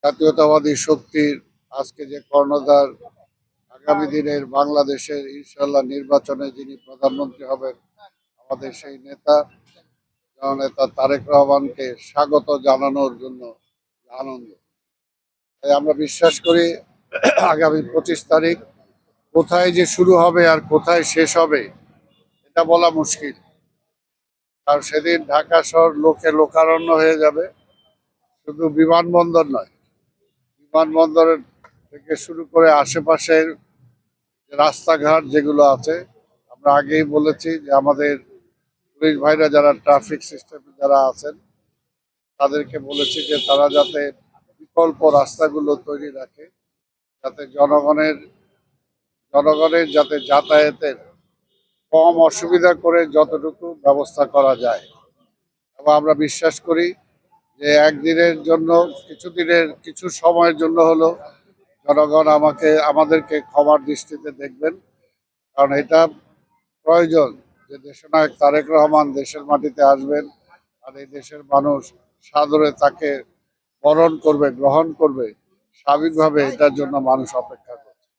জাতীয়তাবাদী শক্তির আজকে যে কর্ণধার, আগামী দিনের বাংলাদেশের ইনশাল্লাহ নির্বাচনে যিনি প্রধানমন্ত্রী হবেন, আমাদের সেই নেতা জননেতা তারেক রহমানকে স্বাগত জানানোর জন্য আনন্দ। তাই আমরা বিশ্বাস করি আগামী 25 তারিখ কোথায় যে শুরু হবে আর কোথায় শেষ হবে এটা বলা মুশকিল। কারণ সেদিন ঢাকা শহর লোকে লোকারণ্য হয়ে যাবে। শুধু বিমানবন্দর নয়, বিমানবন্দরের থেকে শুরু করে আশেপাশের রাস্তাঘাট যেগুলো আছে, আমরা আগেই বলেছি যে আমাদের পুলিশ ভাইরা যারা ট্রাফিক সিস্টেমে যারা আছেন তাদেরকে বলেছি যে তারা যাতে বিকল্প রাস্তাগুলো তৈরি রাখে, যাতে জনগণের যাতে যাতায়াতের কম অসুবিধা করে যতটুকু ব্যবস্থা করা যায়। এবং আমরা বিশ্বাস করি যে একদিনের জন্য কিছু সময়ের জন্য হলো জনগণ আমাদেরকে ক্ষমার দৃষ্টিতে দেখবেন। কারণ এটা প্রয়োজন যে দেশনায়ক তারেক রহমান দেশের মাটিতে আসবেন, আর এই দেশের মানুষ সাদরে তাকে বরণ করবে, গ্রহণ করবে। স্বাভাবিকভাবে এটার জন্য মানুষ অপেক্ষা করবে।